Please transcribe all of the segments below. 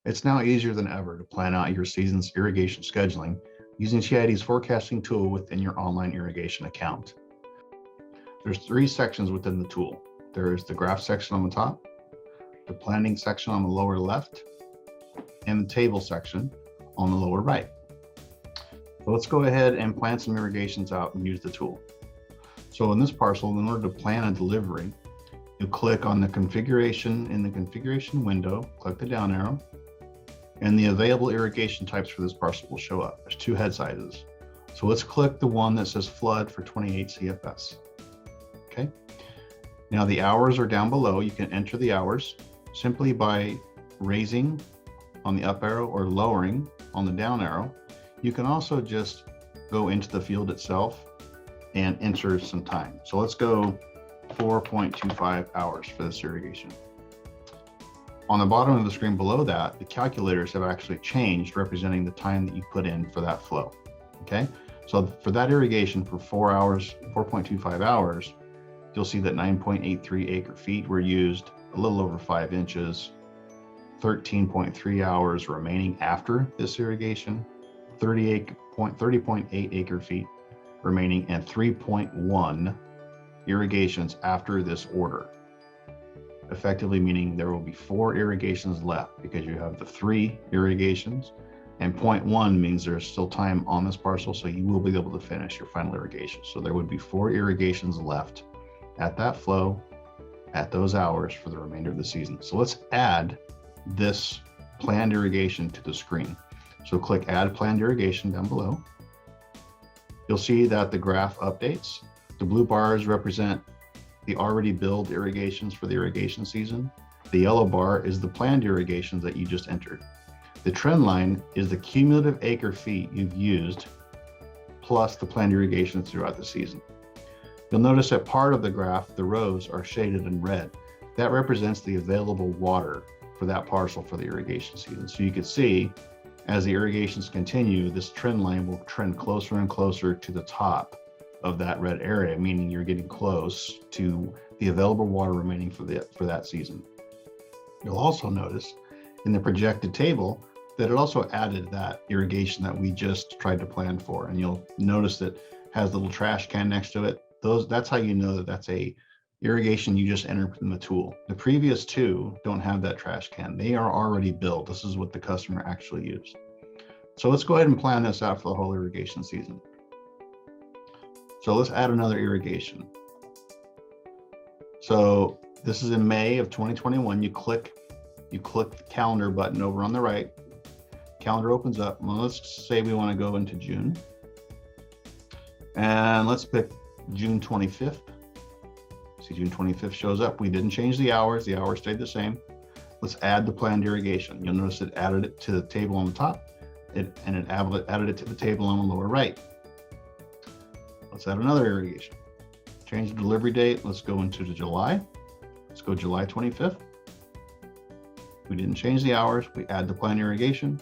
It's now easier than ever to plan out your season's irrigation scheduling using TID's forecasting tool within your online irrigation account. There's 3 sections within the tool. There is the graph section on the top, the planning section on the lower left, and the table section on the lower right. So let's go ahead and plan some irrigations out and use the tool. So in this parcel, in order to plan a delivery, you click on the configuration in the configuration window, click the down arrow, and the available irrigation types for this parcel will show up. There's 2 head sizes. So let's click the one that says flood for 28 CFS. Okay. Now the hours are down below. You can enter the hours simply by raising on the up arrow or lowering on the down arrow. You can also just go into the field itself and enter some time. So let's go 4.25 hours for this irrigation. On the bottom of the screen below that, the calculators have actually changed, representing the time that you put in for that flow. Okay, so for that irrigation for 4 hours, 4.25 hours, you'll see that 9.83 acre feet were used, a little over 5 inches, 13.3 hours remaining after this irrigation, 30.8 acre feet remaining, and 3.1 irrigations after this order. Effectively meaning there will be 4 irrigations left because you have the 3 irrigations, and 0.1 means there's still time on this parcel, so you will be able to finish your final irrigation. So there would be 4 irrigations left at that flow at those hours for the remainder of the season. So let's add this planned irrigation to the screen. So click add planned irrigation down below. You'll see that the graph updates. The blue bars represent the already billed irrigations for the irrigation season. The yellow bar is the planned irrigations that you just entered. The trend line is the cumulative acre feet you've used plus the planned irrigations throughout the season. You'll notice that part of the graph, the rows, are shaded in red. That represents the available water for that parcel for the irrigation season. So you can see as the irrigations continue, this trend line will trend closer and closer to the top of that red area, meaning you're getting close to the available water remaining for that season. You'll also notice in the projected table that it also added that irrigation that we just tried to plan for, and you'll notice that it has a little trash can next to it. That's how you know that that's a irrigation you just entered in the tool. The previous 2 don't have that trash can. They are already billed. This is what the customer actually used. So let's go ahead and plan this out for the whole irrigation season. So let's add another irrigation. So this is in May of 2021. You click the calendar button over on the right. Calendar opens up. Well, let's say we want to go into June. And let's pick June 25th. See, June 25th shows up. We didn't change the hours. The hours stayed the same. Let's add the planned irrigation. You'll notice it added it to the table on the top, and it added it to the table on the lower right. Let's add another irrigation. Change the delivery date. Let's go into July. Let's go July 25th. We didn't change the hours. We add the planned irrigation.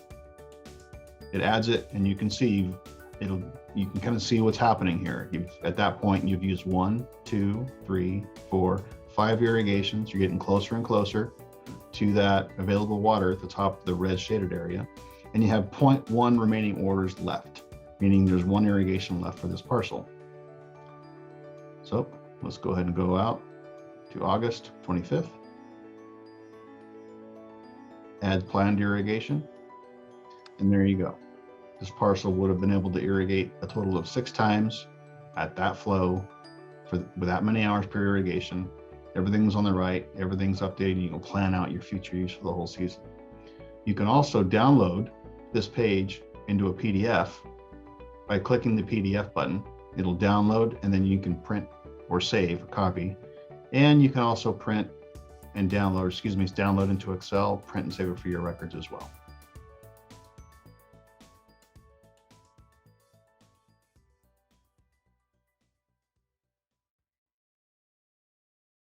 It adds it, and you can see you can kind of see what's happening here. At that point, you've used 1, 2, 3, 4, 5 irrigations. You're getting closer and closer to that available water at the top of the red shaded area, and you have 0.1 remaining orders left, meaning there's 1 irrigation left for this parcel. So let's go ahead and go out to August 25th. Add planned irrigation, and there you go. This parcel would have been able to irrigate a total of 6 times at that flow with that many hours per irrigation. Everything's on the right, everything's updated. You can plan out your future use for the whole season. You can also download this page into a PDF by clicking the PDF button. It'll download, and then you can print or save a copy. And you can also print and download, download into Excel, print and save it for your records as well.